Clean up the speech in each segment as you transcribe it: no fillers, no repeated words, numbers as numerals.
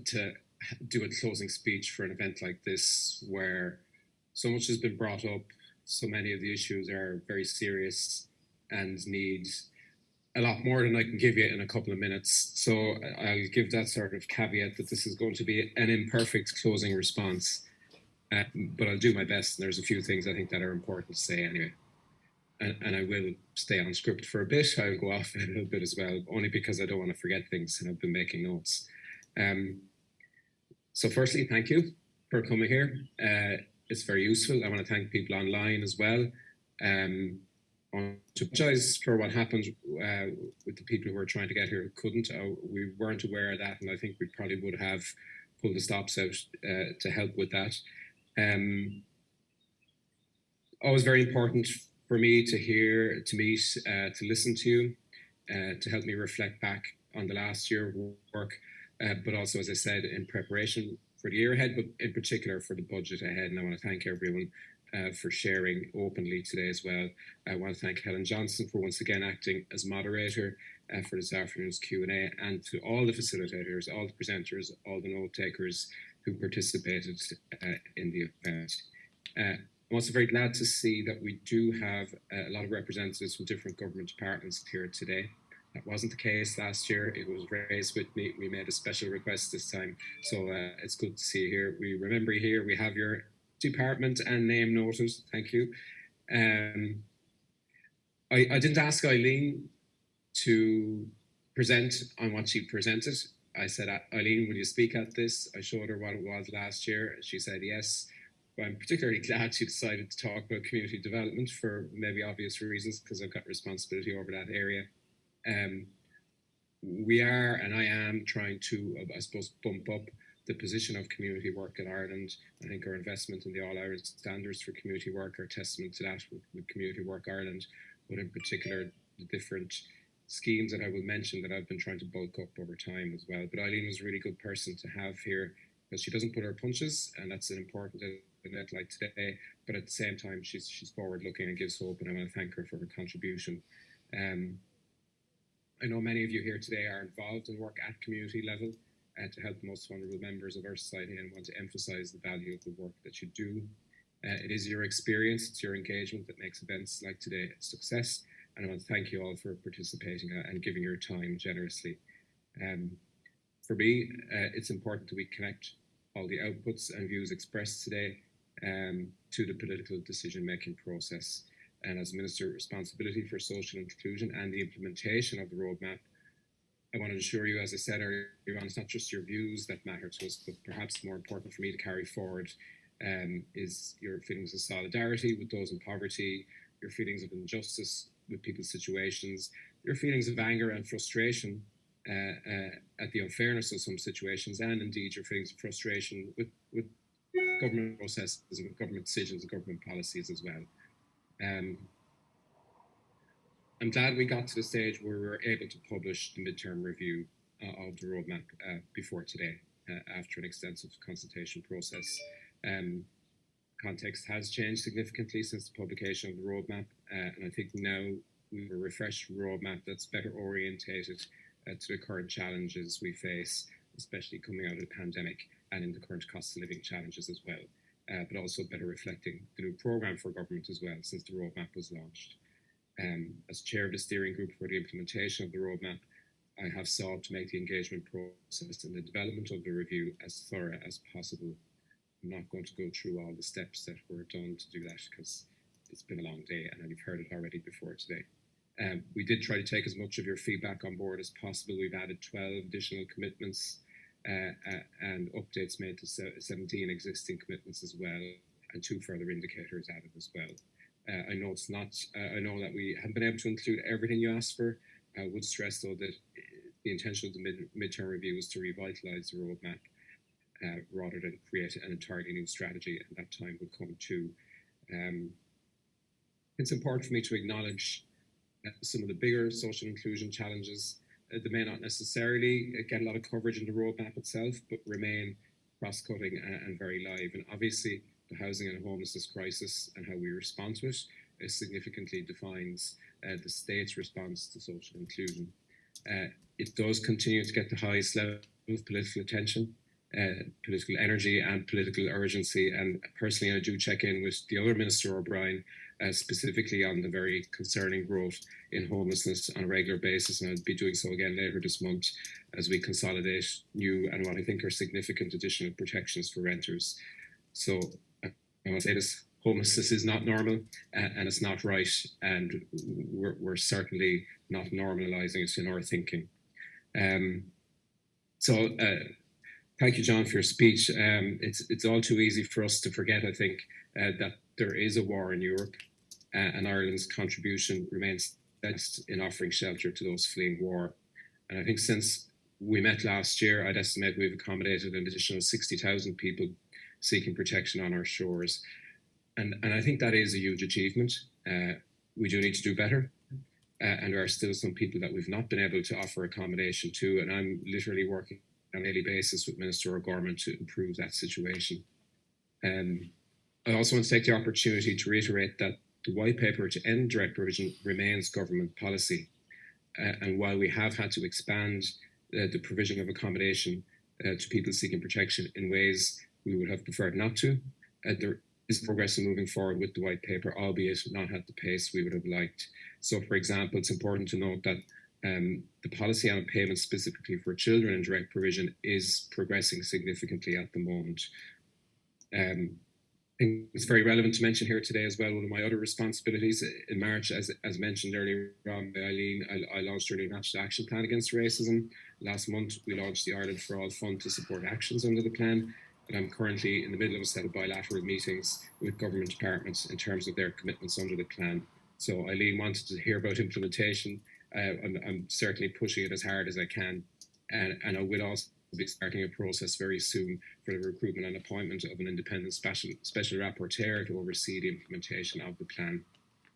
to do a closing speech for an event like this, where so much has been brought up, so many of the issues are very serious and need a lot more than I can give you in a couple of minutes. So I'll give that sort of caveat that this is going to be an imperfect closing response, but I'll do my best. And there's a few things I think that are important to say anyway. And I will stay on script for a bit. I'll go off a little bit as well, only because I don't want to forget things and I've been making notes. So firstly, thank you for coming here. It's very useful. I want to thank people online as well. I want to apologize for what happened with the people who were trying to get here who couldn't. We weren't aware of that, and I think we probably would have pulled the stops out to help with that. Always very important for me to hear, to meet, to listen to you, to help me reflect back on the last year of work, but also, as I said, in preparation for the year ahead, but in particular for the budget ahead. And I want to thank everyone for sharing openly today as well. I want to thank Helen Johnson for once again acting as moderator for this afternoon's Q&A, and to all the facilitators, all the presenters, all the note takers who participated in the event. I'm also very glad to see that we do have a lot of representatives from different government departments here today. That wasn't the case last year. It was raised with me. We made a special request this time. So it's good to see you here. We remember you here. We have your department and name noted. Thank you. I didn't ask Eileen to present on what she presented. I said, Eileen, will you speak at this? I showed her what it was last year. She said yes. I'm particularly glad she decided to talk about community development for maybe obvious reasons, because I've got responsibility over that area. We are, and I am, trying to, I suppose, bump up the position of community work in Ireland. I think our investment in the All-Ireland standards for community work are testament to that with Community Work Ireland, but in particular the different schemes that I will mention that I've been trying to bulk up over time as well. But Eileen was a really good person to have here, because she doesn't pull her punches, and that's an important event like today, but at the same time she's forward looking and gives hope, and I want to thank her for her contribution. I know many of you here today are involved in work at community level to help the most vulnerable members of our society, and want to emphasise the value of the work that you do. It is your experience, it's your engagement that makes events like today a success, and I want to thank you all for participating and giving your time generously. For me, it's important that we connect all the outputs and views expressed today to the political decision-making process. And as Minister with responsibility for social inclusion and the implementation of the roadmap, I want to assure you, as I said earlier on, it's not just your views that matter to us, but perhaps more important for me to carry forward is your feelings of solidarity with those in poverty, your feelings of injustice with people's situations, your feelings of anger and frustration at the unfairness of some situations, and indeed your feelings of frustration with government processes and government decisions and government policies as well. I'm glad we got to the stage where we were able to publish the midterm review of the roadmap before today, after an extensive consultation process. Context has changed significantly since the publication of the roadmap, and I think now we have a refreshed roadmap that's better orientated to the current challenges we face, especially coming out of the pandemic and in the current cost of living challenges as well, but also better reflecting the new programme for government as well since the roadmap was launched. As chair of the steering group for the implementation of the roadmap, I have sought to make the engagement process and the development of the review as thorough as possible. I'm not going to go through all the steps that were done to do that, because it's been a long day and you've heard it already before today. We did try to take as much of your feedback on board as possible. We've added 12 additional commitments and updates made to 17 existing commitments as well, and 2 further indicators added as well. I know it's not. I know that we haven't been able to include everything you asked for. I would stress, though, that the intention of the midterm review is to revitalise the roadmap rather than create an entirely new strategy, and that time will come too. It's important for me to acknowledge some of the bigger social inclusion challenges that may not necessarily get a lot of coverage in the roadmap itself, but remain cross-cutting and very live. And obviously, the housing and homelessness crisis and how we respond to it significantly defines the state's response to social inclusion. It does continue to get the highest level of political attention. political energy and political urgency. And personally, I do check in with the other Minister O'Brien, specifically on the very concerning growth in homelessness on a regular basis, and I'll be doing so again later this month as we consolidate new and what I think are significant additional protections for renters. So I want to say this: homelessness is not normal, and it's not right, and we're certainly not normalising it in our thinking. Thank you, John, for your speech. It's all too easy for us to forget, I think, that there is a war in Europe, and Ireland's contribution remains best in offering shelter to those fleeing war. And I think since we met last year, I'd estimate we've accommodated an additional 60,000 people seeking protection on our shores. And I think that is a huge achievement. We do need to do better. And there are still some people that we've not been able to offer accommodation to. And I'm literally working on a daily basis with Minister O'Gorman to improve that situation. I also want to take the opportunity to reiterate that the white paper to end direct provision remains government policy. And while we have had to expand the provision of accommodation to people seeking protection in ways we would have preferred not to, there is progress in moving forward with the white paper, albeit not at the pace we would have liked. So, for example, it's important to note that the policy on payments specifically for children in direct provision is progressing significantly at the moment. I think it's very relevant to mention here today as well, one of my other responsibilities in March, as mentioned earlier on by Eileen, I launched a national action plan against racism. Last month, we launched the Ireland for All Fund to support actions under the plan. And I'm currently in the middle of a set of bilateral meetings with government departments in terms of their commitments under the plan. So Eileen wanted to hear about implementation. I'm certainly pushing it as hard as I can. And I will also be starting a process very soon for the recruitment and appointment of an independent special rapporteur to oversee the implementation of the plan.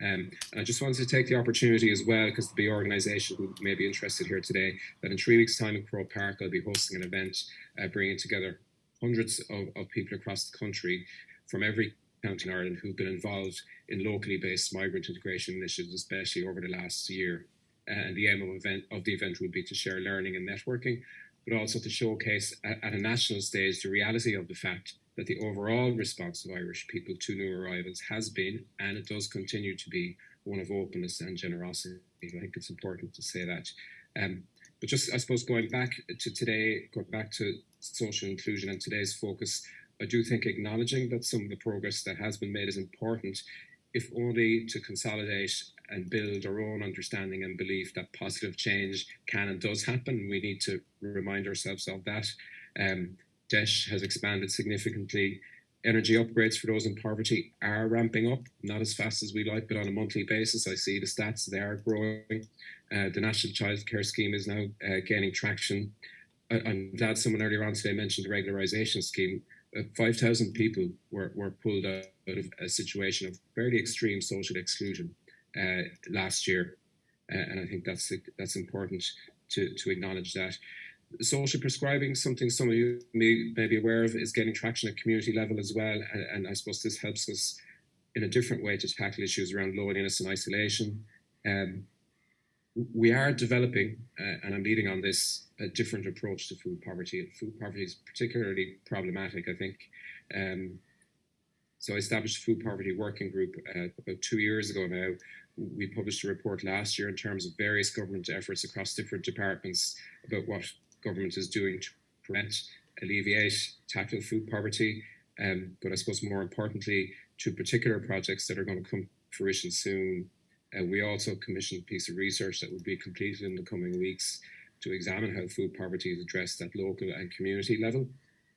And I just wanted to take the opportunity as well, because the organisation who may be interested here today, that in 3 weeks' time in Croke Park, I'll be hosting an event bringing together hundreds of people across the country from every county in Ireland who've been involved in locally based migrant integration initiatives, especially over the last year. And the aim of the event will be to share learning and networking, but also to showcase at a national stage the reality of the fact that the overall response of Irish people to new arrivals has been, and it does continue to be, one of openness and generosity. I think it's important to say that. But just, I suppose, going back to social inclusion and today's focus, I do think acknowledging that some of the progress that has been made is important, if only to consolidate and build our own understanding and belief that positive change can and does happen. We need to remind ourselves of that. DESH has expanded significantly. Energy upgrades for those in poverty are ramping up, not as fast as we like, but on a monthly basis. I see the stats, they are growing. The National Childcare Scheme is now gaining traction. I'm glad someone earlier on today mentioned the regularisation scheme. 5,000 people were pulled out of a situation of fairly extreme social exclusion last year. And I think that's important to acknowledge that. Social prescribing, something some of you may be aware of, is getting traction at community level as well. And I suppose this helps us in a different way to tackle issues around loneliness and isolation. We are developing, and I'm leading on this, a different approach to food poverty. Food poverty is particularly problematic, I think. So I established a food poverty working group about 2 years ago now. We published a report last year in terms of various government efforts across different departments about what government is doing to prevent, alleviate, tackle food poverty, but I suppose more importantly, to particular projects that are going to come to fruition soon. We also commissioned a piece of research that will be completed in the coming weeks to examine how food poverty is addressed at local and community level.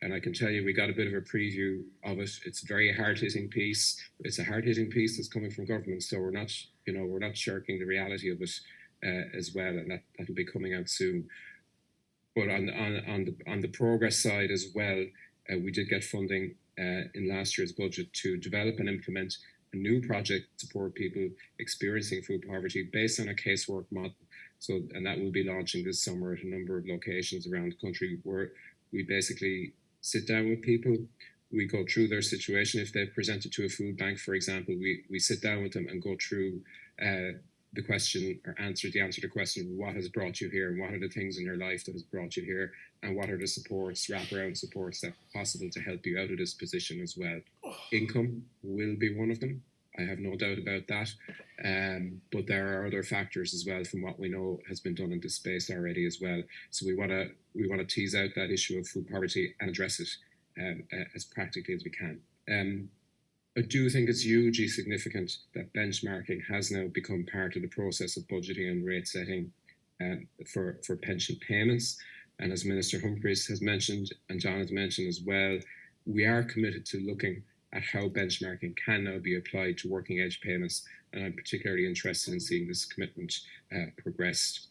And I can tell you, we got a bit of a preview of it. It's a very hard-hitting piece. It's a hard-hitting piece that's coming from government, so we're not shirking the reality of it as well, and that'll be coming out soon. But on the progress side as well, we did get funding in last year's budget to develop and implement a new project to support people experiencing food poverty based on a casework model. And that will be launching this summer at a number of locations around the country, where we basically sit down with people. We go through their situation. If they've presented to a food bank, for example, we sit down with them and go through the question, or answer the question, what has brought you here, and what are the things in your life that has brought you here, and what are the supports, wraparound supports that are possible to help you out of this position as well. Income will be one of them. I have no doubt about that. But there are other factors as well from what we know has been done in this space already as well. So we want to tease out that issue of food poverty and address it as practically as we can. I do think it's hugely significant that benchmarking has now become part of the process of budgeting and rate setting for pension payments. And as Minister Humphreys has mentioned, and John has mentioned as well, we are committed to looking at how benchmarking can now be applied to working age payments. And I'm particularly interested in seeing this commitment progressed.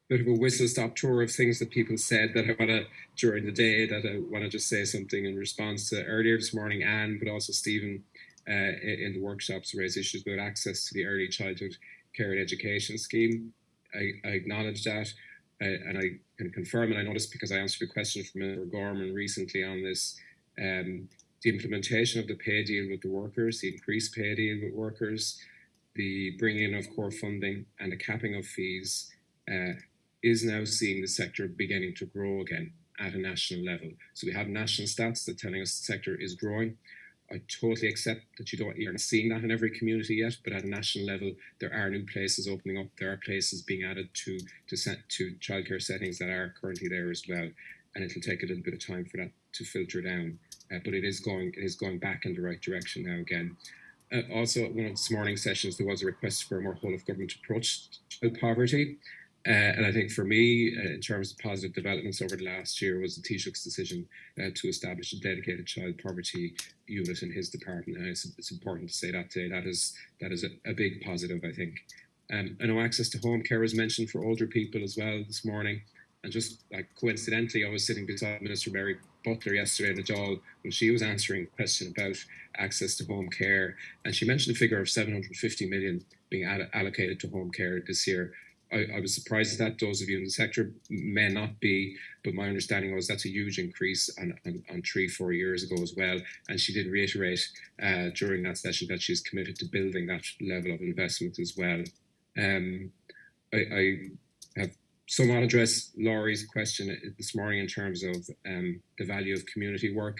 Bit of a whistle-stop tour of things that people said that I want to, during the day, that I want to just say something in response to earlier this morning, Anne, but also Stephen in the workshops raised issues about access to the early childhood care and education scheme. I acknowledge that, and I can confirm, and I know this because I answered a question from Mr. Gorman recently on this, the implementation of the pay deal with the workers, the increased pay deal with workers, the bringing in of core funding and the capping of fees is now seeing the sector beginning to grow again at a national level. So we have national stats that telling us the sector is growing. I totally accept that you're not seeing that in every community yet, but at a national level, there are new places opening up. There are places being added to childcare settings that are currently there as well. And it'll take a little bit of time for that to filter down. But it is going back in the right direction now again. Also, at one of this morning's sessions, there was a request for a more whole-of-government approach to poverty. And I think for me, in terms of positive developments over the last year, was the Taoiseach's decision to establish a dedicated child poverty unit in his department. And it's important to say that today. That is a big positive, I think. I know access to home care was mentioned for older people as well this morning. And just like coincidentally, I was sitting beside Minister Mary Butler yesterday in the Dáil when she was answering a question about access to home care. And she mentioned a figure of 750 million being allocated to home care this year. I was surprised at that. Those of you in the sector may not be, but my understanding was that's a huge increase on 3-4 years ago as well. And she did reiterate during that session that she's committed to building that level of investment as well. I have somewhat addressed Laurie's question this morning in terms of the value of community work.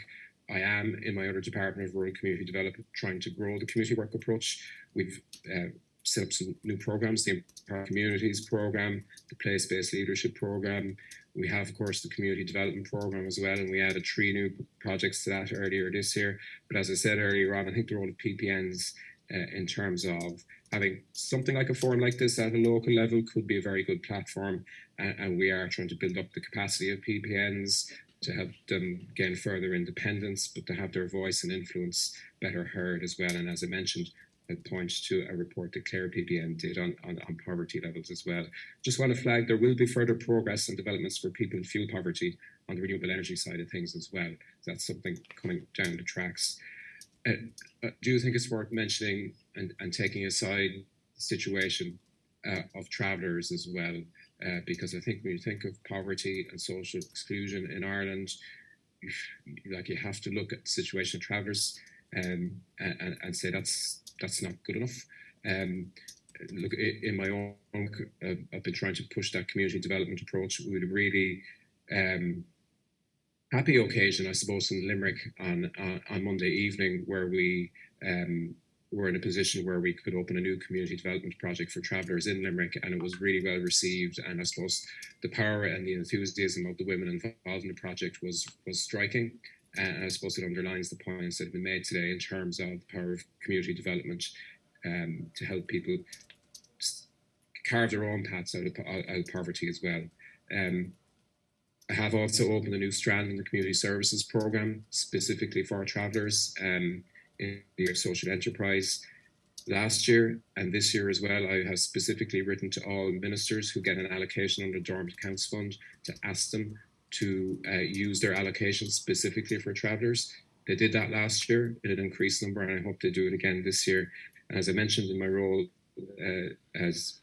I am, in my other department of rural community development, trying to grow the community work approach. We've set up some new programs, the Empower Communities program, the Place-Based Leadership program. We have, of course, the Community Development program as well, and we added 3 new projects to that earlier this year. But as I said earlier on, I think the role of PPNs in terms of having something like a forum like this at a local level could be a very good platform, and we are trying to build up the capacity of PPNs to help them gain further independence, but to have their voice and influence better heard as well. And as I mentioned, I point to a report that Clare PPN did on poverty levels as well. Just want to flag there will be further progress and developments for people in fuel poverty on the renewable energy side of things as well. That's something coming down the tracks. Do you think it's worth mentioning and taking aside the situation of travellers as well? Because I think when you think of poverty and social exclusion in Ireland, you have to look at the situation of travellers and say that's not good enough. Look, in my own work, I've been trying to push that community development approach with a really happy occasion, I suppose, in Limerick on Monday evening, where we were in a position where we could open a new community development project for travellers in Limerick, and it was really well received. And I suppose the power and the enthusiasm of the women involved in the project was striking. And I suppose it underlines the points that have been made today in terms of the power of community development to help people carve their own paths out of poverty as well. I have also opened a new strand in the community services programme specifically for travellers in the social enterprise. Last year and this year as well, I have specifically written to all ministers who get an allocation under the Dormant Accounts Fund to ask them to use their allocations specifically for travellers. They did that last year in an increased number, and I hope they do it again this year. And as I mentioned in my role as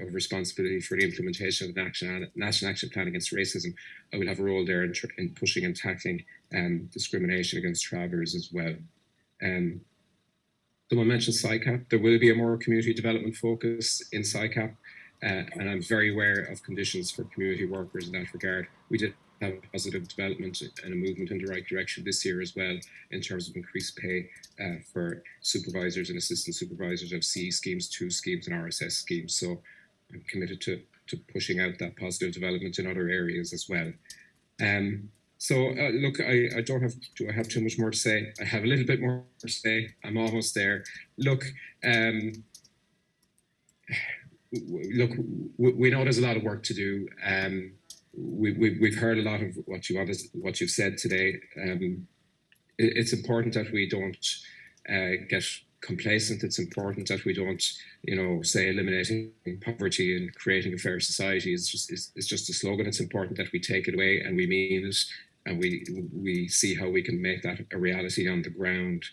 of responsibility for the implementation of the National Action Plan Against Racism, I will have a role there in pushing and tackling discrimination against travellers as well. Someone mentioned SciCap. There will be a more community development focus in SciCap, and I'm very aware of conditions for community workers in that regard. We did have a positive development and a movement in the right direction this year as well in terms of increased pay for supervisors and assistant supervisors of CE schemes, 2 schemes and RSS schemes. So I'm committed to pushing out that positive development in other areas as well. Look, I don't have. Do I have too much more to say? I have a little bit more to say. I'm almost there. Look, we know there's a lot of work to do. We've heard a lot of what you've said today. It's important that we don't get complacent. It's important that we don't, say eliminating poverty and creating a fair society is just a slogan. It's important that we take it away and we mean it, and we see how we can make that a reality on the ground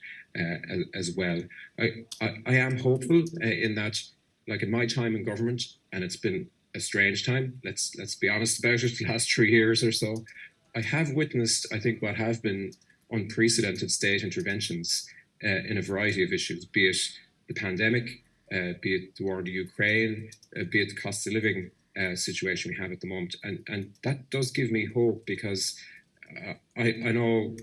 as well. I am hopeful in that, like in my time in government, and it's been a strange time. Let's be honest about it. The last 3 years or so, I have witnessed, I think, what have been unprecedented state interventions in a variety of issues, be it the pandemic, be it the war in the Ukraine, be it the cost of living situation we have at the moment. And that does give me hope, because I know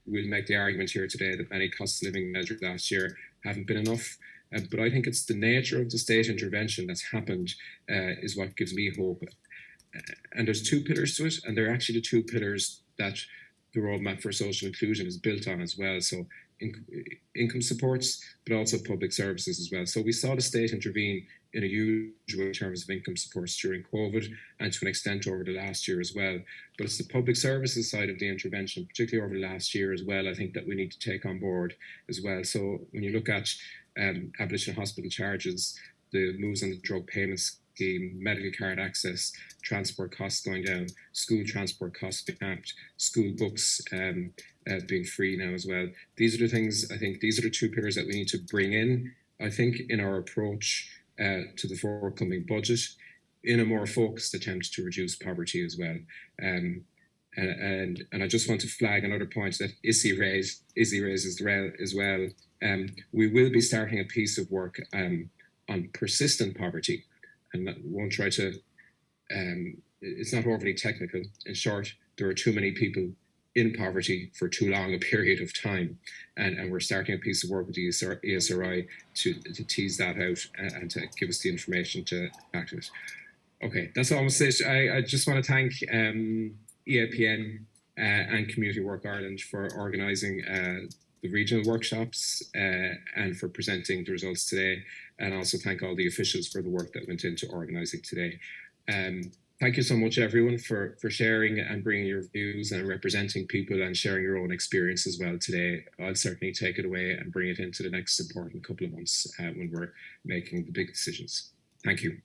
we'll make the argument here today that many cost of living measures last year haven't been enough. But I think it's the nature of the state intervention that's happened is what gives me hope. And there's 2 pillars to it, and they're actually the 2 pillars that the Roadmap for Social Inclusion is built on as well. So income supports, but also public services as well. So we saw the state intervene in a huge way in terms of income supports during COVID, and to an extent over the last year as well. But it's the public services side of the intervention, particularly over the last year as well, I think that we need to take on board as well. So when you look at abolition of hospital charges, the moves on the drug payment scheme, medical card access, transport costs going down, school transport costs being capped, school books being free now as well. These are the things, I think, these are the 2 pillars that we need to bring in, I think, in our approach to the forthcoming budget, in a more focused attempt to reduce poverty as well. And I just want to flag another point that Izzy raised as well. We will be starting a piece of work on persistent poverty, and that won't try to. It's not overly technical. In short, there are too many people in poverty for too long a period of time, and we're starting a piece of work with the ESRI to tease that out and to give us the information to act it. Okay, that's almost it. I just want to thank EAPN and Community Work Ireland for organising the regional workshops and for presenting the results today, and also thank all the officials for the work that went into organising today. Thank you so much, everyone, for sharing and bringing your views and representing people and sharing your own experience as well today. I'll certainly take it away and bring it into the next important couple of months when we're making the big decisions. Thank you.